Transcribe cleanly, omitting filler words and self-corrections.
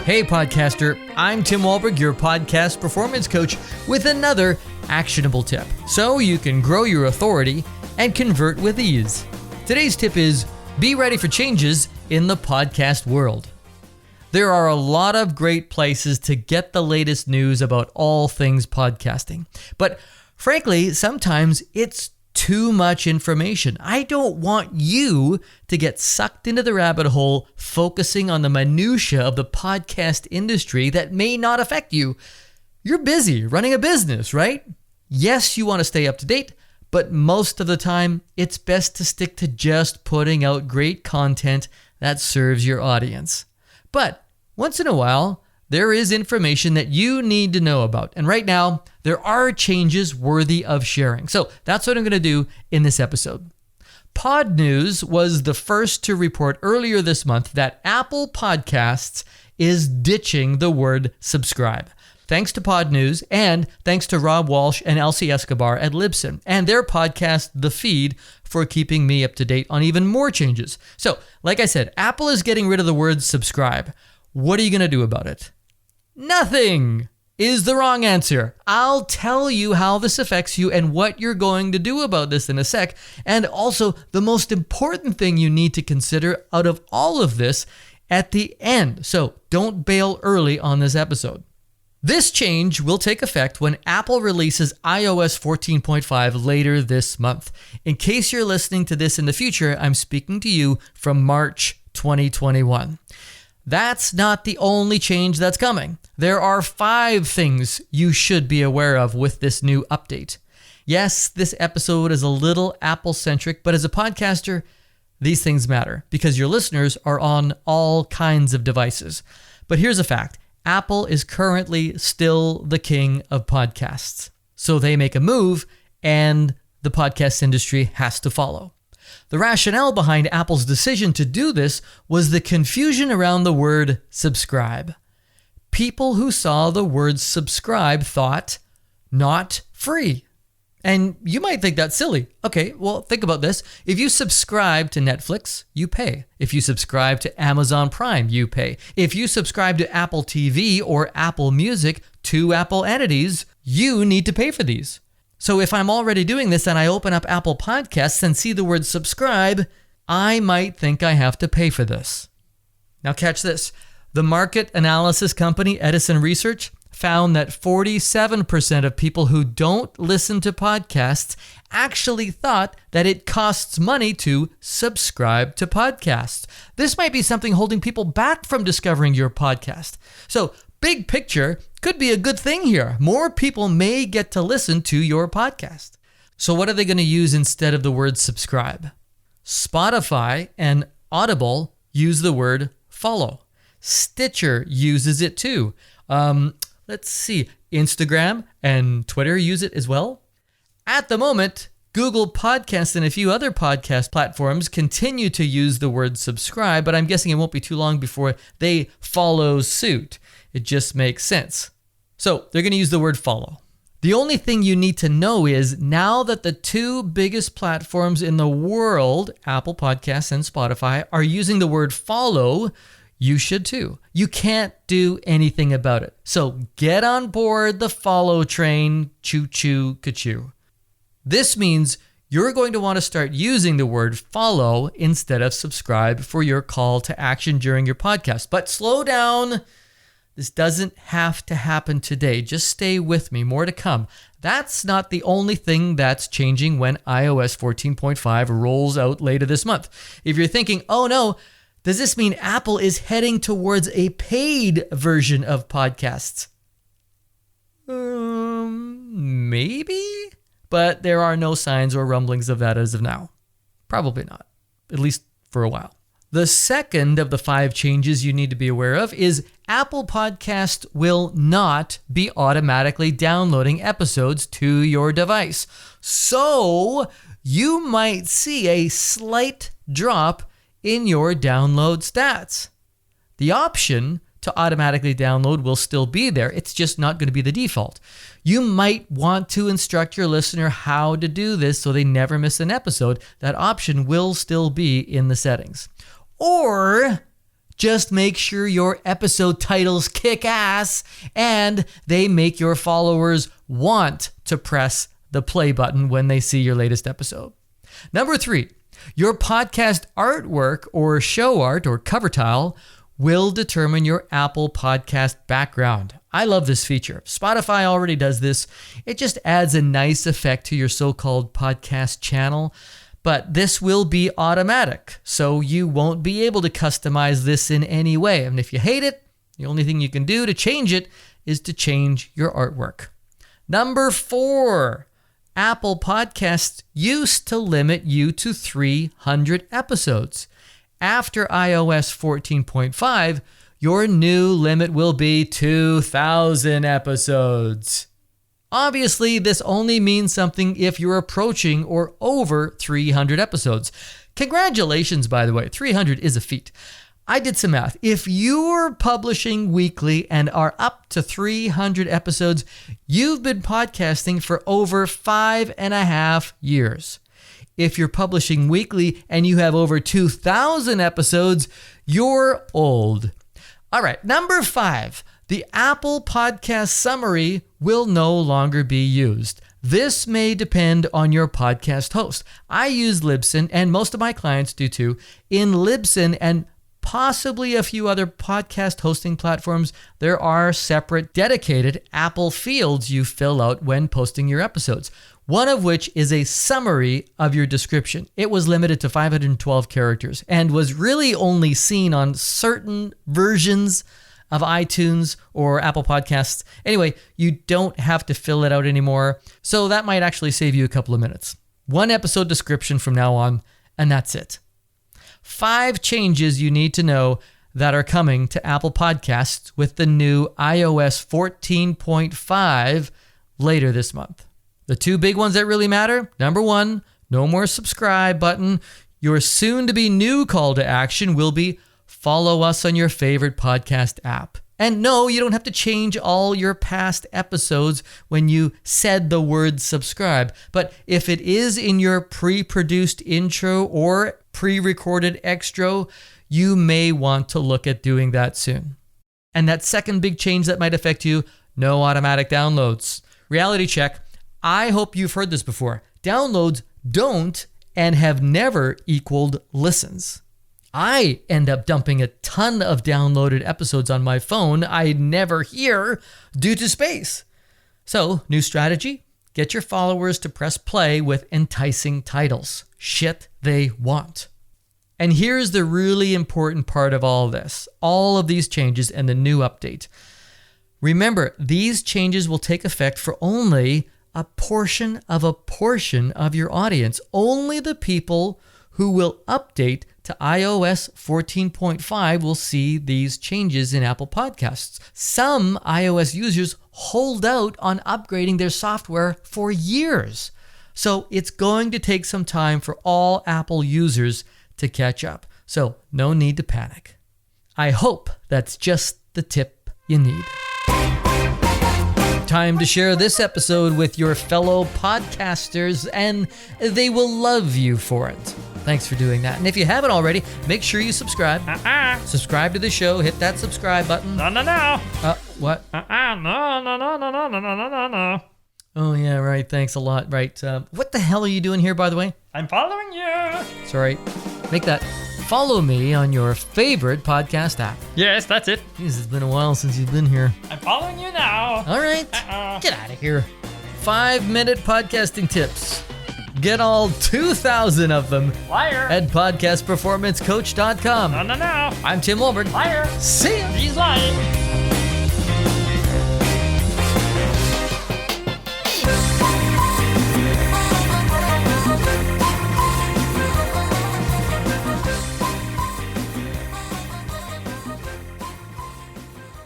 Hey podcaster, I'm Tim Wahlberg, your podcast performance coach with another actionable tip so you can grow your authority and convert with ease. Today's tip is be ready for changes in the podcast world. There are a lot of great places to get the latest news about all things podcasting, but frankly, sometimes it's too much information. I don't want you to get sucked into the rabbit hole focusing on the minutia of the podcast industry that may not affect you. You're busy running a business, right? Yes, you want to stay up to date, but most of the time, it's best to stick to just putting out great content that serves your audience. But once in a while, there is information that you need to know about. And right now, there are changes worthy of sharing. So that's what I'm going to do in this episode. Podnews was the first to report earlier this month that Apple Podcasts is ditching the word subscribe. Thanks to Podnews and thanks to Rob Walsh and Elsie Escobar at Libsyn and their podcast, The Feed, for keeping me up to date on even more changes. So, like I said, Apple is getting rid of the word subscribe. What are you going to do about it? Nothing is the wrong answer. I'll tell you how this affects you and what you're going to do about this in a sec. And also the most important thing you need to consider out of all of this at the end. So don't bail early on this episode. This change will take effect when Apple releases iOS 14.5 later this month. In case you're listening to this in the future, I'm speaking to you from March 2021. That's not the only change that's coming. There are 5 things you should be aware of with this new update. Yes, this episode is a little Apple-centric, but as a podcaster, these things matter because your listeners are on all kinds of devices. But here's a fact. Apple is currently still the king of podcasts. So they make a move and the podcast industry has to follow. The rationale behind Apple's decision to do this was the confusion around the word subscribe. People who saw the word subscribe thought, not free. And you might think that's silly. Okay, well, think about this. If you subscribe to Netflix, you pay. If you subscribe to Amazon Prime, you pay. If you subscribe to Apple TV or Apple Music, 2 Apple entities, you need to pay for these. So if I'm already doing this and I open up Apple Podcasts and see the word subscribe, I might think I have to pay for this. Now catch this. The market analysis company Edison Research found that 47% of people who don't listen to podcasts actually thought that it costs money to subscribe to podcasts. This might be something holding people back from discovering your podcast. So big picture could be a good thing here. More people may get to listen to your podcast. So what are they going to use instead of the word subscribe? Spotify and Audible use the word follow. Stitcher uses it too. Let's see. Instagram and Twitter use it as well. At the moment, Google Podcasts and a few other podcast platforms continue to use the word subscribe, but I'm guessing it won't be too long before they follow suit. It just makes sense. So they're going to use the word follow. The only thing you need to know is now that the 2 biggest platforms in the world, Apple Podcasts and Spotify, are using the word follow, you should too. You can't do anything about it. So get on board the follow train, choo-choo, ka-choo. This means you're going to want to start using the word follow instead of subscribe for your call to action during your podcast. But slow down. This doesn't have to happen today. Just stay with me. More to come. That's not the only thing that's changing when iOS 14.5 rolls out later this month. If you're thinking, oh no, does this mean Apple is heading towards a paid version of podcasts? Maybe, but there are no signs or rumblings of that as of now. Probably not, at least for a while. The second of the 5 changes you need to be aware of is Apple Podcast will not be automatically downloading episodes to your device. So you might see a slight drop in your download stats. The option to automatically download will still be there. It's just not going to be the default. You might want to instruct your listener how to do this so they never miss an episode. That option will still be in the settings. Or Just make sure your episode titles kick ass and they make your followers want to press the play button when they see your latest episode. Number 3, your podcast artwork or show art or cover tile will determine your Apple Podcast background. I love this feature. Spotify already does this. It just adds a nice effect to your so-called podcast channel, but this will be automatic, so you won't be able to customize this in any way. And if you hate it, the only thing you can do to change it is to change your artwork. Number 4, Apple Podcasts used to limit you to 300 episodes. After iOS 14.5, your new limit will be 2,000 episodes. Obviously, this only means something if you're approaching or over 300 episodes. Congratulations, by the way, 300 is a feat. I did some math. If you're publishing weekly and are up to 300 episodes, you've been podcasting for over 5.5 years. If you're publishing weekly and you have over 2,000 episodes, you're old. All right, number 5, the Apple Podcast Summary will no longer be used. This may depend on your podcast host. I use Libsyn, and most of my clients do too. In Libsyn and possibly a few other podcast hosting platforms, there are separate dedicated Apple fields you fill out when posting your episodes. One of which is a summary of your description. It was limited to 512 characters and was really only seen on certain versions of iTunes or Apple Podcasts. Anyway, you don't have to fill it out anymore, so that might actually save you a couple of minutes. 1 episode description from now on, and that's it. 5 changes you need to know that are coming to Apple Podcasts with the new iOS 14.5 later this month. The 2 big ones that really matter. Number 1, no more subscribe button. Your soon-to-be new call to action will be follow us on your favorite podcast app. And no, you don't have to change all your past episodes when you said the word subscribe. But if it is in your pre-produced intro or pre-recorded extra, you may want to look at doing that soon. And that second big change that might affect you, no automatic downloads. Reality check. I hope you've heard this before. Downloads don't and have never equaled listens. I end up dumping a ton of downloaded episodes on my phone I never hear due to space. So, new strategy? Get your followers to press play with enticing titles. Shit they want. And here's the really important part of all this. All of these changes and the new update. Remember, these changes will take effect for only a portion of your audience. Only the people who will update to iOS 14.5 will see these changes in Apple Podcasts. Some iOS users hold out on upgrading their software for years. So it's going to take some time for all Apple users to catch up. So no need to panic. I hope that's just the tip you need. Time to share this episode with your fellow podcasters, and they will love you for it. Thanks for doing that. And if you haven't already, make sure you subscribe. Subscribe to the show. Hit that subscribe button. No. What? No. Oh, yeah, right. Thanks a lot. Right. What the hell are you doing here, by the way? I'm following you. Sorry. Make that follow me on your favorite podcast app. Yes, that's it. Jeez, it's been a while since you've been here. I'm following you now. All right. Get out of here. 5-minute podcasting tips. Get all 2,000 of them Liar. at podcastperformancecoach.com. No. I'm Tim Wolbert. Liar. See ya.